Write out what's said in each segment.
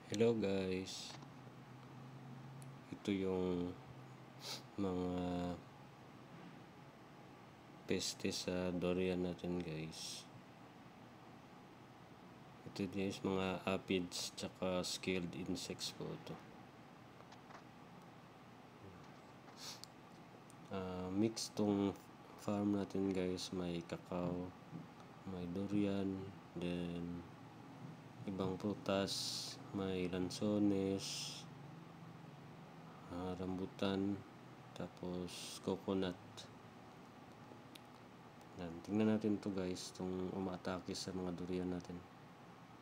Hello guys, ito yung mga peste sa durian natin guys. Ito guys, mga aphids tsaka scaled insects po ito. Mix tong farm natin guys, may kakao, may durian, then ibang prutas, may lansones, rambutan, tapos coconut. Tingnan natin to guys, itong umaatake sa mga durian natin.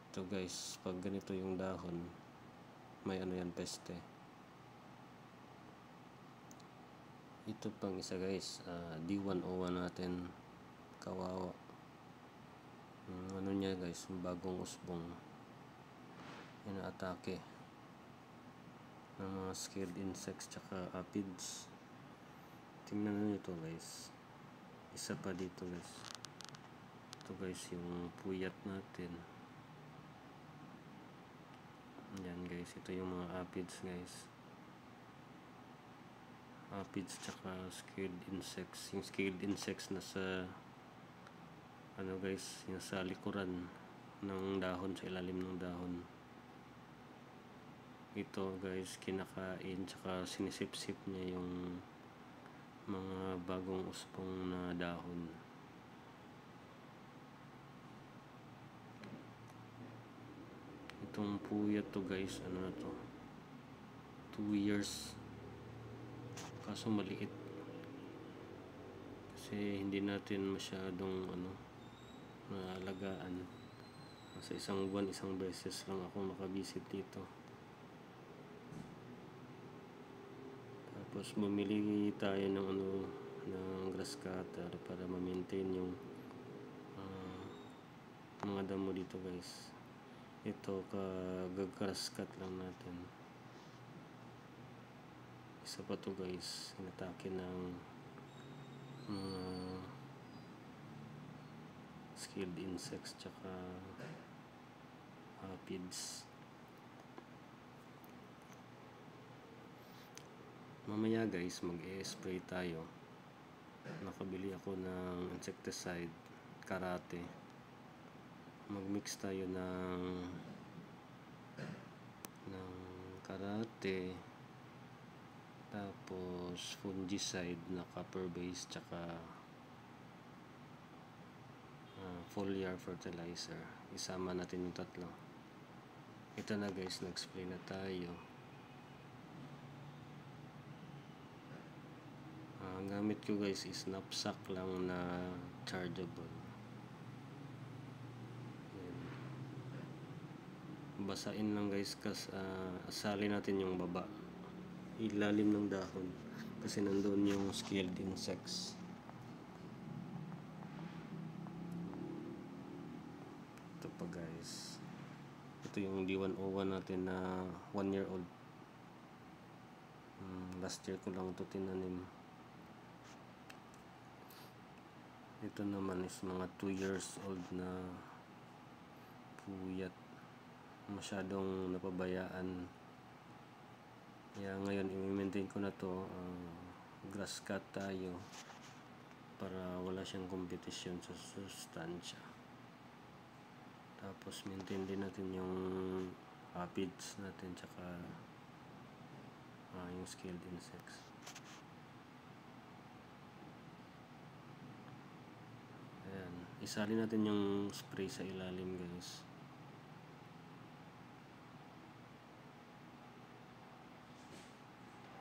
Ito guys, pag ganito yung dahon, may yan, peste. Ito pang isa guys, D101 natin, kawawa. Niya guys, yung bagong usbong, inaatake ng mga scaled insects tsaka aphids. Tingnan nyo ito guys, isa pa dito guys. Ito guys, yung puyat natin. Yan guys, ito yung mga aphids guys. Aphids tsaka scaled insects. Yung scaled insects nasa guys, yung sa likuran ng dahon, sa ilalim ng dahon. Ito guys, kinakain tsaka sinisip-sip niya yung mga bagong usbong na dahon. Itong puyat to guys, na to, 2 years, kaso maliit kasi hindi natin masyadong naalagaan. Sa isang buwan, isang beses lang ako makabisit dito. Tapos bumili tayo ng ng grass cutter para ma-maintain yung mga damo dito guys. Ito, grass cut lang natin. Isa pa to guys, inatake ng scaled insects tsaka aphids. Mamaya guys, mag-e-spray tayo. Nakabili ako ng insecticide, karate. Mag-mix tayo ng karate, tapos fungicide na copper base, tsaka foliar fertilizer. Isama natin yung tatlo. Ito na guys, nag-spray na tayo. Ang gamit ko guys is knapsack lang na chargeable. Basain lang guys, kasi asalin natin yung baba, ilalim ng dahon, kasi nandoon yung scaled insects. Ito pa guys, ito yung D101 natin na 1 year old. Last year ko lang ito tinanim. Ito naman is mga 2 years old na puyat, masyadong napabayaan. Kaya ngayon i-maintain ko na to, grass cut tayo para wala siyang kompetisyon sa sustansya. Tapos maintain din natin yung aphids natin tsaka yung scaled insects. Ayan, isali natin yung spray sa ilalim guys.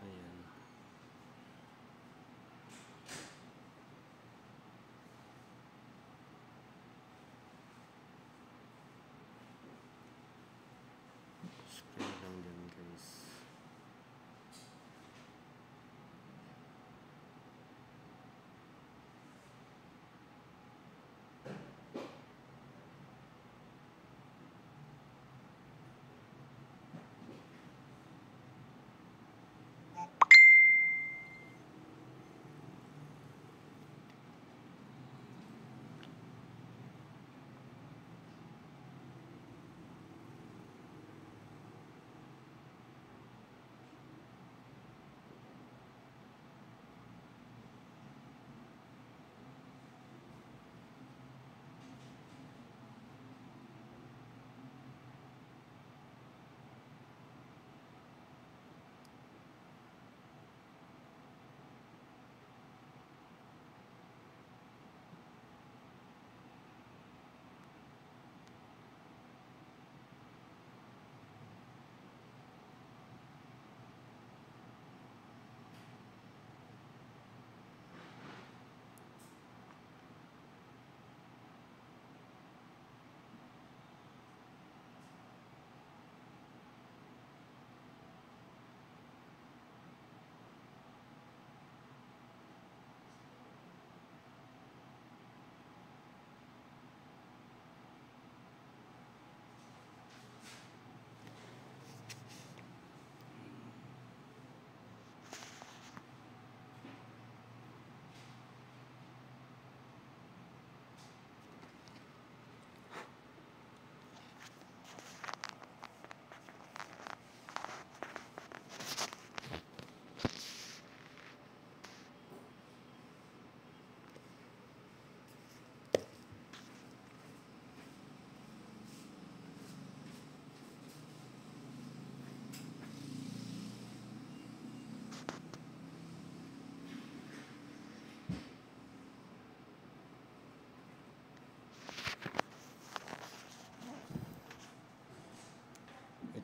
Ayan. Spray lang din guys.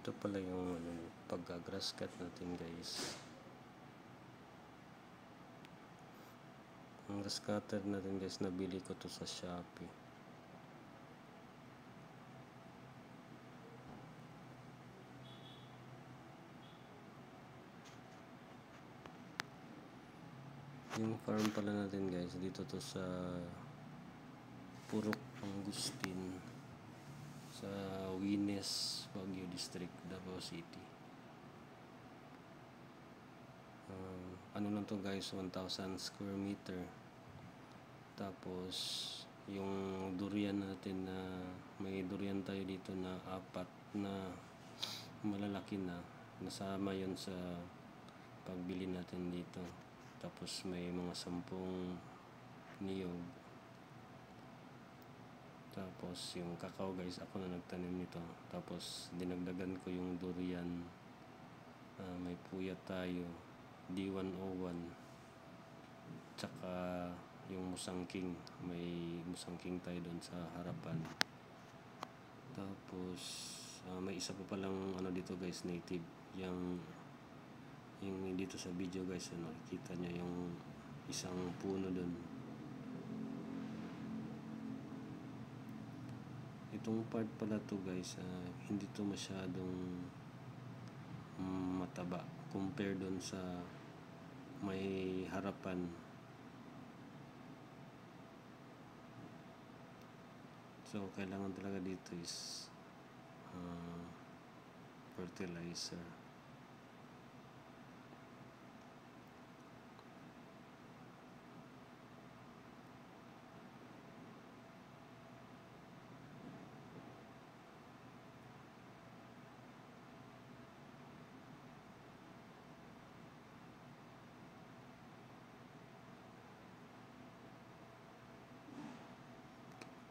ito pala yung pag-grass cut natin guys. Ang grass cutter natin guys, nabili ko to sa Shopee. Yung farm pala natin guys, dito to sa Purok Angustin sa Wines, Baguio District, Davao City. Ano lang to guys, 1,000 square meter. Tapos yung durian natin na may durian tayo dito na 4 na malalaki na, nasama yon sa pagbili natin dito. Tapos may mga 10 niyog. Tapos yung kakao guys, ako na nagtanim nito. Tapos dinagdagan ko yung durian. May puyat tayo, D101. Tsaka yung musangking, may musangking tayo doon sa harapan. Tapos may isa pa palang dito guys, native. Yung dito sa video guys, nakikita nyo yung isang puno doon. Itong part pala to guys, hindi to masyadong mataba compare doon sa may harapan. So kailangan talaga dito is fertilizer.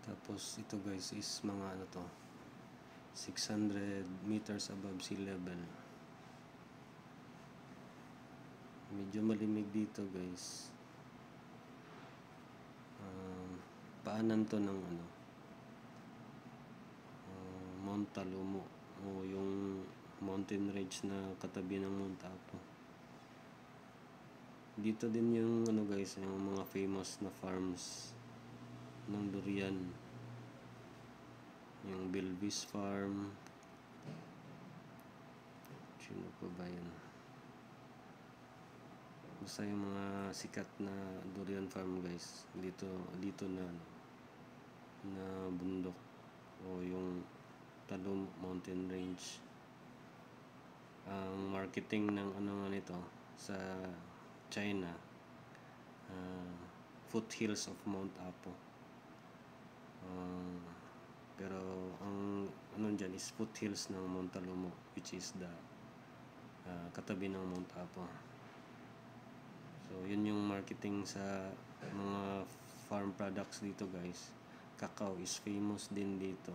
Tapos ito guys is mga 600 meters above sea level. Medyo malimig dito guys. Paanan to ng Mount Talumo, o yung mountain range na katabi ng Mount Apo. Dito din yung guys, yung mga famous na farms ng durian. Yung Belvis Farm. Sino pa ba yun? Basta yung mga sikat na durian farm guys, dito na bundok, o yung Talum Mountain Range. Ang marketing ng nito sa China, foothills of Mount Apo. Pero ang dyan is foothills ng Mount Talumo, which is the katabi ng Mount Apo. So yun yung marketing sa mga farm products dito guys. Kakao is famous din dito.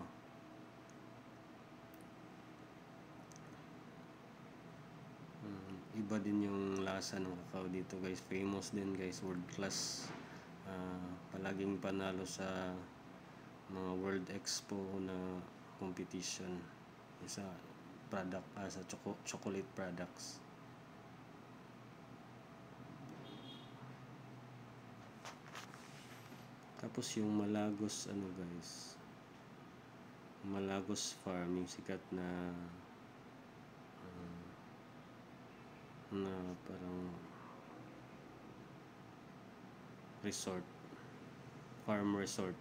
Iba din yung lasa ng kakao dito guys. Famous din guys, world class. Palaging panalo sa mga World Expo na competition sa product, sa chocolate products. Tapos yung Malagos guys, Malagos Farm, yung sikat na parang resort, farm resort.